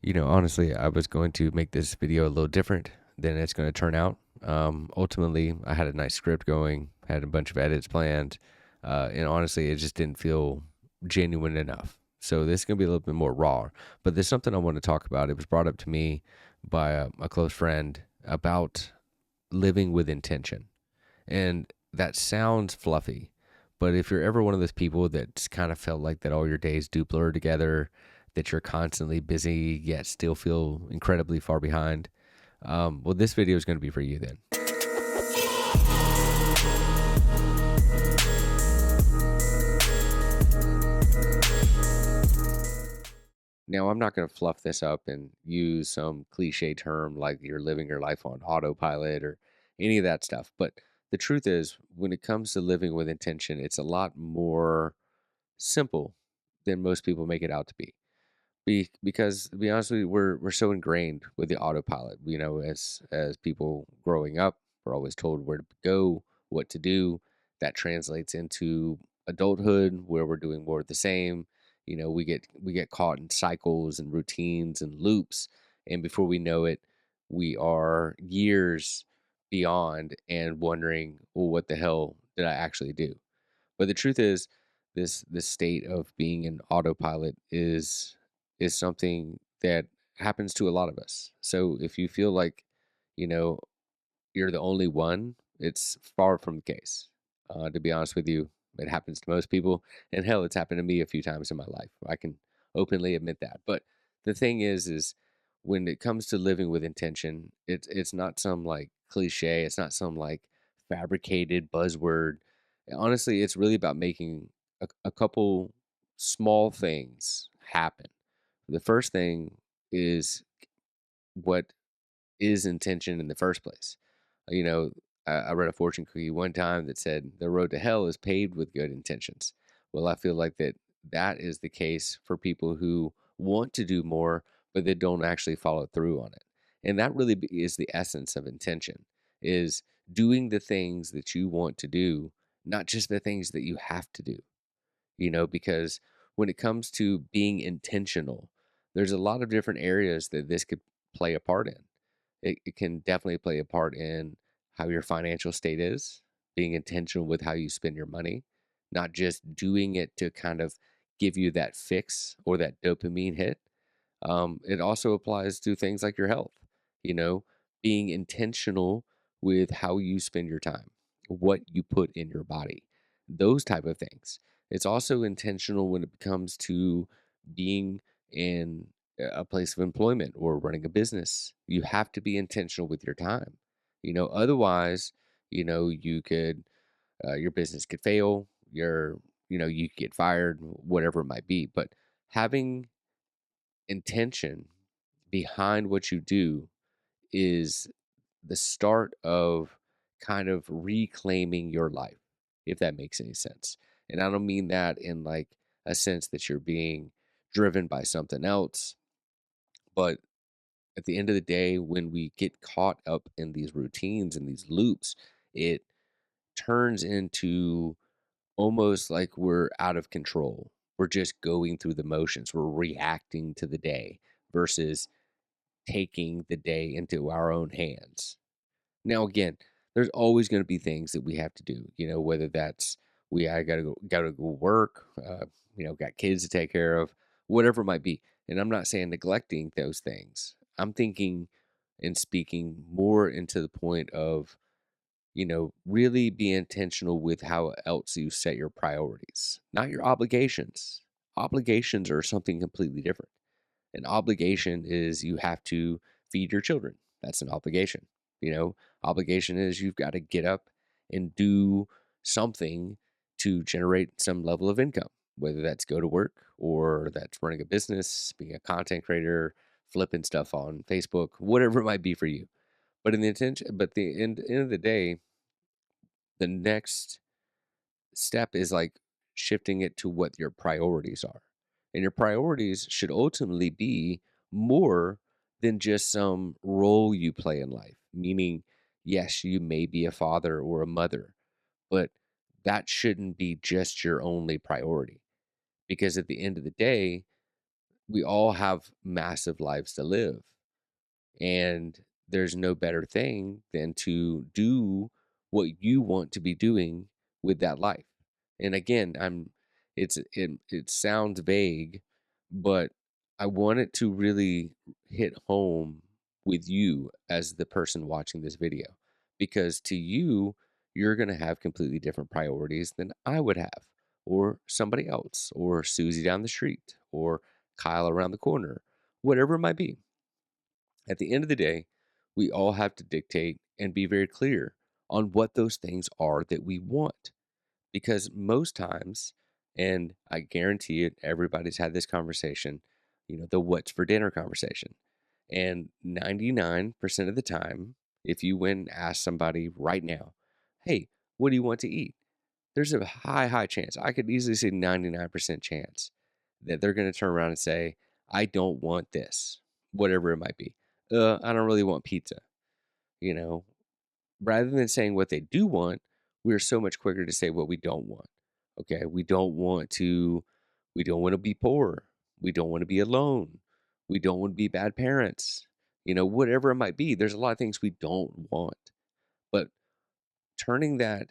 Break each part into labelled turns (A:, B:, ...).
A: Honestly, I was going to make this video a little different than it's going to turn out. Ultimately, I had a nice script going, had a bunch of edits planned, and honestly, it just didn't feel genuine enough. So this is going to be a little bit more raw. But there's something I want to talk about. It was brought up to me by a close friend about living with intention. And that sounds fluffy, but if you're ever one of those people that's kind of felt like that all your days do blur together, that you're constantly busy yet still feel incredibly far behind, well, this video is going to be for you then. Now, I'm not going to fluff this up and use some cliche term like you're living your life on autopilot or any of that stuff. But the truth is, when it comes to living with intention, it's a lot more simple than most people make it out to be. Because to be honest with you, we're so ingrained with the autopilot. As people growing up, we're always told where to go, what to do. That translates into adulthood, where we're doing more of the same. We get caught in cycles and routines and loops, and before we know it, we are years beyond and wondering, well, what the hell did I actually do? But the truth is, this state of being in autopilot is something that happens to a lot of us. So if you feel like, you know, you're the only one, it's far from the case. To be honest with you, it happens to most people, and hell, it's happened to me a few times in my life. I can openly admit that. But the thing is when it comes to living with intention, it's not some like cliche. It's not some like fabricated buzzword. Honestly, it's really about making a couple small things happen. The first thing is what is intention in the first place. You know, I read a fortune cookie one time that said the road to hell is paved with good intentions. Well, I feel like that is the case for people who want to do more, but they don't actually follow through on it. And that really is the essence of intention is doing the things that you want to do, not just the things that you have to do, because when it comes to being intentional, there's a lot of different areas that this could play a part in. It can definitely play a part in how your financial state is, being intentional with how you spend your money, not just doing it to kind of give you that fix or that dopamine hit. It also applies to things like your health, you know, being intentional with how you spend your time, what you put in your body, those type of things. It's also intentional when it comes to being in a place of employment or running a business. You have to be intentional with your time. Otherwise, you could your business could fail, you could get fired, whatever it might be. But having intention behind what you do is the start of kind of reclaiming your life, if that makes any sense. And I don't mean that in like a sense that you're being driven by something else, but at the end of the day, when we get caught up in these routines and these loops, it turns into almost like we're out of control. We're just going through the motions. We're reacting to the day versus taking the day into our own hands. Now, again, there's always going to be things that we have to do. Whether that's I gotta go work. Got kids to take care of, whatever it might be. And I'm not saying neglecting those things. I'm thinking and speaking more into the point of really be intentional with how else you set your priorities, not your obligations. Obligations are something completely different. An obligation is you have to feed your children. That's an obligation. Obligation is you've got to get up and do something to generate some level of income, whether that's go to work or that's running a business, being a content creator, flipping stuff on Facebook, whatever it might be for you. But in the intention, but the end of the day, the next step is like shifting it to what your priorities are. And your priorities should ultimately be more than just some role you play in life. Meaning, yes, you may be a father or a mother, but that shouldn't be just your only priority. Because at the end of the day, we all have massive lives to live. And there's no better thing than to do what you want to be doing with that life. And again, it sounds vague, but I want it to really hit home with you as the person watching this video. Because to you, you're going to have completely different priorities than I would have, or somebody else, or Susie down the street, or Kyle around the corner, whatever it might be. At the end of the day, we all have to dictate and be very clear on what those things are that we want. Because most times, and I guarantee it, everybody's had this conversation, the what's for dinner conversation. And 99% of the time, if you went and ask somebody right now, hey, what do you want to eat? There's a high chance, I could easily say 99% chance that they're going to turn around and say, I don't want this, whatever it might be. I don't really want pizza. You know, rather than saying what they do want, we're so much quicker to say what we don't want. Okay. We don't want to be poor. We don't want to be alone. We don't want to be bad parents. Whatever it might be, there's a lot of things we don't want. But turning that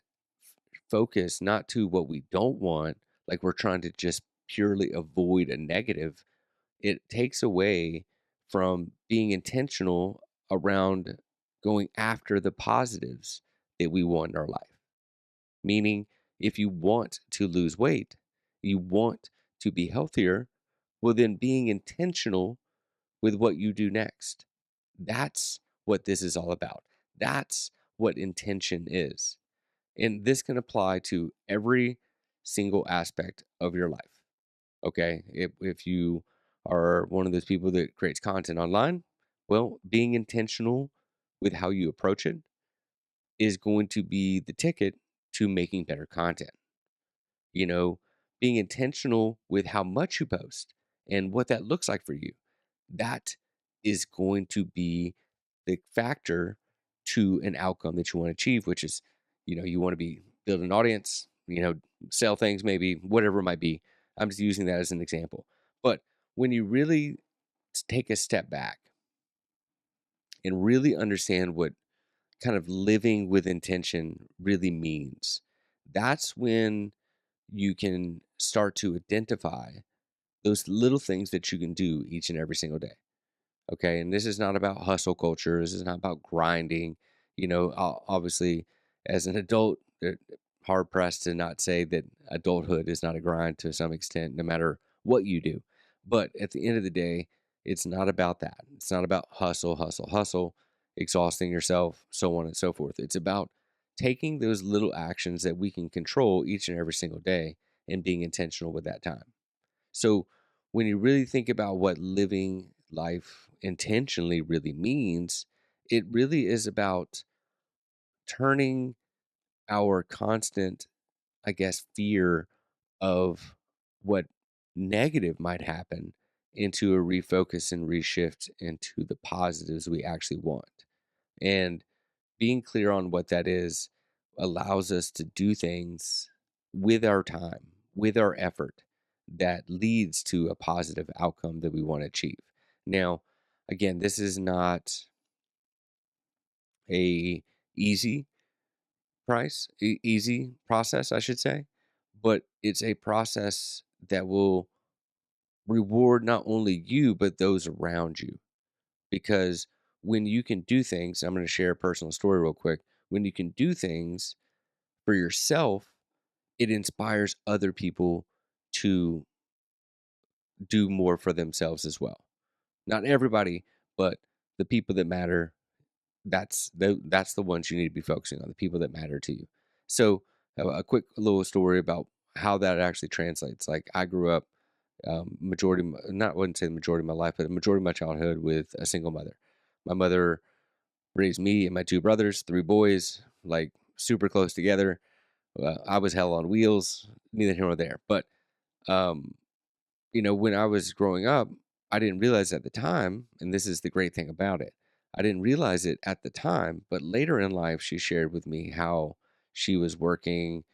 A: focus not to what we don't want, like we're trying to just purely avoid a negative, it takes away from being intentional around going after the positives that we want in our life. Meaning, if you want to lose weight, you want to be healthier, well, then being intentional with what you do next. That's what this is all about. That's what intention is. And this can apply to every single aspect of your life. Okay. If you are one of those people that creates content online, well, being intentional with how you approach it is going to be the ticket to making better content. You know, being intentional with how much you post and what that looks like for you. That is going to be the factor to an outcome that you want to achieve, which is, you want to be build an audience, sell things, maybe whatever it might be. I'm just using that as an example. But when you really take a step back and really understand what kind of living with intention really means, that's when you can start to identify those little things that you can do each and every single day. Okay. And this is not about hustle culture. This is not about grinding. Obviously, as an adult, they're hard pressed to not say that adulthood is not a grind to some extent, no matter what you do. But at the end of the day, it's not about that. It's not about hustle, exhausting yourself, so on and so forth. It's about taking those little actions that we can control each and every single day and being intentional with that time. So when you really think about what living life intentionally really means, it really is about turning our constant, I guess, fear of what negative might happen into a refocus and reshift into the positives we actually want. And being clear on what that is allows us to do things with our time, with our effort that leads to a positive outcome that we want to achieve. Now, again, this is not a easy easy process, I should say, but it's a process that will reward not only you but those around you, because when you can do things, I'm going to share a personal story real quick. When you can do things for yourself, it inspires other people to do more for themselves as well. Not everybody, but the people that matter, that's the ones you need to be focusing on, the people that matter to you. So, a quick little story about how that actually translates. Like I grew up not wouldn't say the majority of my life, but a majority of my childhood with a single mother. My mother raised me and my two brothers, three boys, like super close together. I was hell on wheels, neither here nor there. But um, when I was growing up, I didn't realize at the time, and this is the great thing about it. I didn't realize it at the time, but later in life, she shared with me how she was working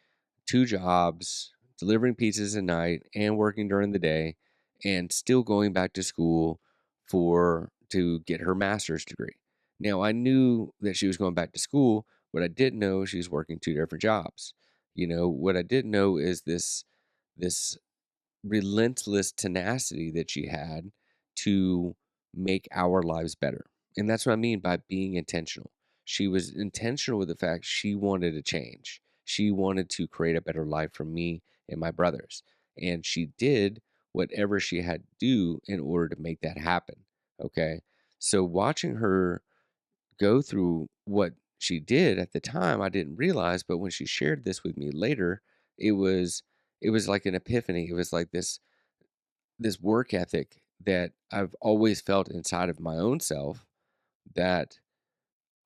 A: two jobs, delivering pizzas at night and working during the day. and still going back to school for to get her master's degree. Now, I knew that she was going back to school. What I didn't know, she was working two different jobs. What I didn't know is this relentless tenacity that she had to make our lives better. And that's what I mean by being intentional. She was intentional with the fact she wanted to change. She wanted to create a better life for me and my brothers. And she did whatever she had to do in order to make that happen. Okay. So watching her go through what she did at the time, I didn't realize, but when she shared this with me later, it was it was like an epiphany. It was like this work ethic that I've always felt inside of my own self that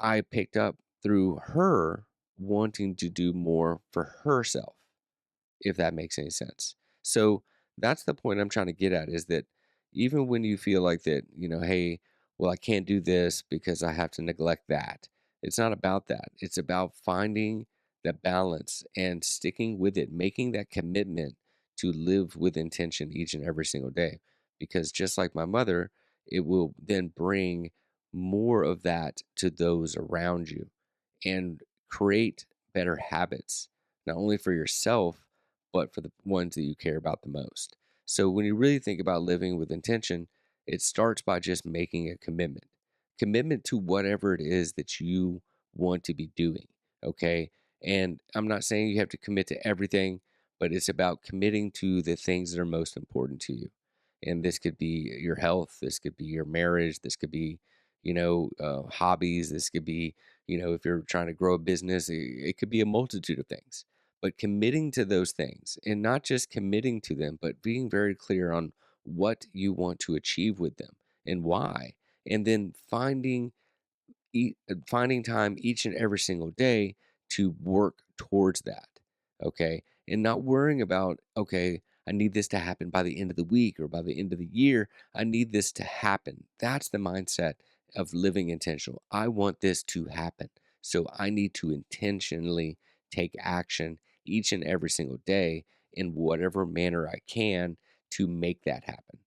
A: I picked up through her wanting to do more for herself, if that makes any sense. So that's the point I'm trying to get at is that even when you feel like that, hey, well, I can't do this because I have to neglect that. It's not about that. It's about finding the balance and sticking with it, making that commitment to live with intention each and every single day. Because just like my mother, it will then bring more of that to those around you and create better habits, not only for yourself, but for the ones that you care about the most. So when you really think about living with intention, it starts by just making a commitment to whatever it is that you want to be doing. Okay. And I'm not saying you have to commit to everything, but it's about committing to the things that are most important to you. And this could be your health, this could be your marriage, this could be, hobbies, this could be, if you're trying to grow a business, it could be a multitude of things. But committing to those things and not just committing to them, but being very clear on what you want to achieve with them and why. And then finding time each and every single day to work towards that. Okay. And not worrying about, okay, I need this to happen by the end of the week or by the end of the year. I need this to happen. That's the mindset of living intentional. I want this to happen. So I need to intentionally take action each and every single day in whatever manner I can to make that happen.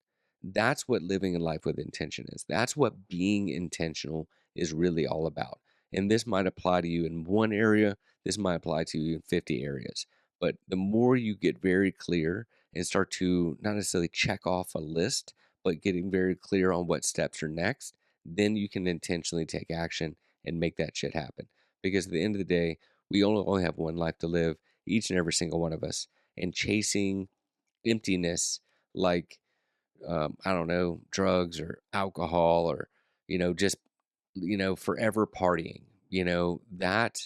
A: That's what living a life with intention is. That's what being intentional is really all about. And this might apply to you in one area, this might apply to you in 50 areas. But the more you get very clear and start to not necessarily check off a list, but getting very clear on what steps are next, then you can intentionally take action and make that shit happen. Because at the end of the day, we only have one life to live, each and every single one of us. And chasing emptiness like I don't know, drugs or alcohol or, just, forever partying, that,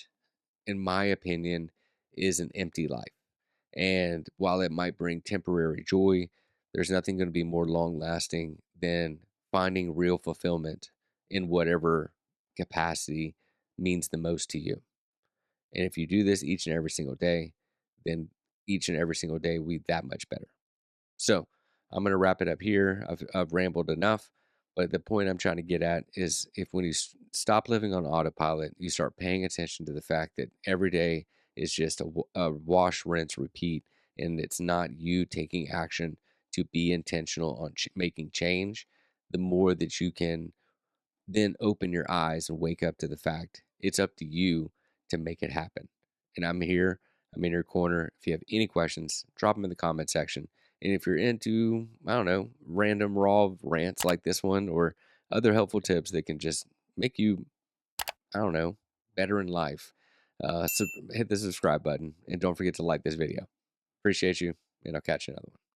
A: in my opinion, is an empty life. And while it might bring temporary joy, there's nothing going to be more long lasting than finding real fulfillment in whatever capacity means the most to you. And if you do this each and every single day, then each and every single day we that much better. So I'm going to wrap it up here. I've rambled enough, but the point I'm trying to get at is if when you stop living on autopilot, you start paying attention to the fact that every day is just a wash, rinse, repeat, and it's not you taking action to be intentional on making change, the more that you can then open your eyes and wake up to the fact it's up to you to make it happen. And I'm here, I'm in your corner. If you have any questions, drop them in the comment section. And if you're into, I don't know, random raw rants like this one or other helpful tips that can just make you, I don't know, better in life, so hit the subscribe button and don't forget to like this video. Appreciate you, and I'll catch you another one.